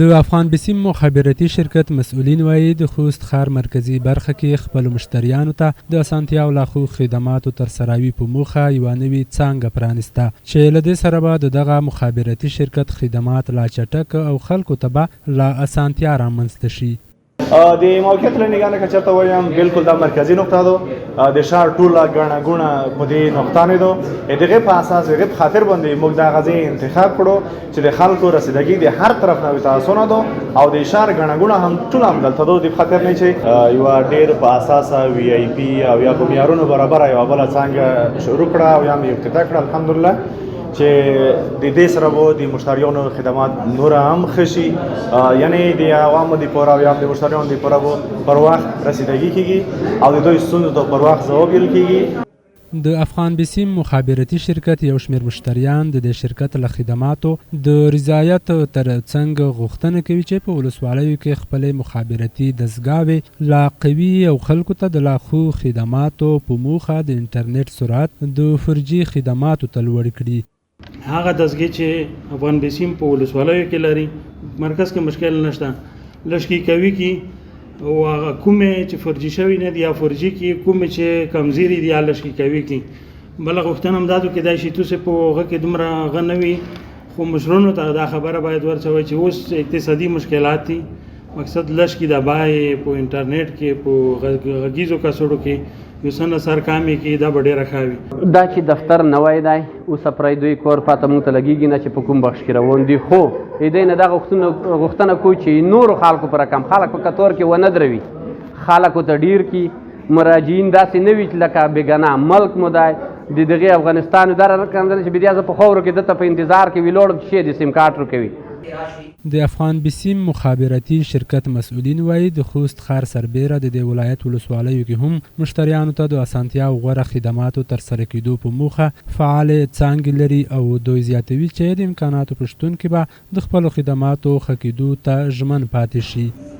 د افغان بسیم مخابراتي شرکت مسؤلین وایي د خوست ښار مرکزي برخه کې خپلو مشتریانو ته د اسانتیاو لاخو خدماتو ترسروي په موخه یوه نوې څانګه پرانسته چې له دې سره به د دغه مخابراتي شرکت خدمات لا چټک او خلکو ته به لا اسانتیا رامنځته شي. د موقعیت له نگاه نه چرته وایم بالکل دا مرکزی نقطه ده د شهر ټوله ګڼه ګوڼه په دې نقطه نه ده دغه په اساس هغه په خاطر باندې موږ دا غزي انتخاب کړو چې د خلکو رسیدګي د هر طرف نه تاسو نه ده او د شهر ګڼه ګوڼه هم ټول هم دلته د خاطر نه چې یو ډیر په اساس وی آی پی او یا په معیارونو برابر یو بل څنګه شروع کړه او یا مې افتتاح کړه الحمدلله چې د دې سره به د مشتریانو خدمات نور هم ښه شي یعنی د عوامو دپاره او یا د مشتریانو دپاره به پر وخت رسیدګي کېږي او د دوی ستونزو ته پر وخت ځواب ویل کېږي. د افغان بسیم مخابراتي شرکت یو شمېر مشتریان د دې شرکت له خدماتو د رضایت تر څنګ غوښتنه کوي چې په ولسوالیو کې خپلې مخابراتي دستګاوې لا قوي او خلکو ته د لا ښو خدماتو په موخه د انټرنیټ سرعت د 4G خدماتو ته لوړ کړي. هغه دستګاه چې افغان بسیم په ولسوالیو کې لري مرکز کې مشکل نشته لشکي کوي کې او هغه کومې چې 4G شوي نه دي یا 4G کې کومې چې کمزوري دي یا لشکي کوي کې بله غوښتنه هم دا ده چې دا شي توسې په هغه کې دومره هغه نه وي خو مشرونو ته دا خبره باید ورڅوي چې اوس اقتصادي مشکلات دي مقصد لشکي د بای په انټرنیټ کې په غږیزو کسړو کې یو څه سر کامې کې دا به ډېره ښه وي. دا چې دفتر نوی دی اوس پرایدوی کور پاته موږ ته لګېږي نه چې په کوم بخش کې روان دي خو دې نه دا غوښتنه کوو چې نورو خلکو په رقم خلک په کتور کې ونه دروي خلکو ته ډیر کې مراجعین داسې نه وي چې لکه بېګناه ملک مو دی د دغې افغانستان دا راکنځل چې بیا زه په خاورو کې دته په انتظار کې وي لوړ شي د سیم کارټ کوي. د افغان بسیم مخابراتي شرکت مسؤلین وایي د خوست ښار سربیره د دې ولایت ولسوالیو کې هم مشتریانو ته د اسانتیا او غوره خدماتو ترسره کېدو په موخه فعالې څانګې لري او دوی زیاتوي چې د امکاناتو په شتون کې به د خپلو خدماتو ښه کېدو ته ژمن پاتې شي.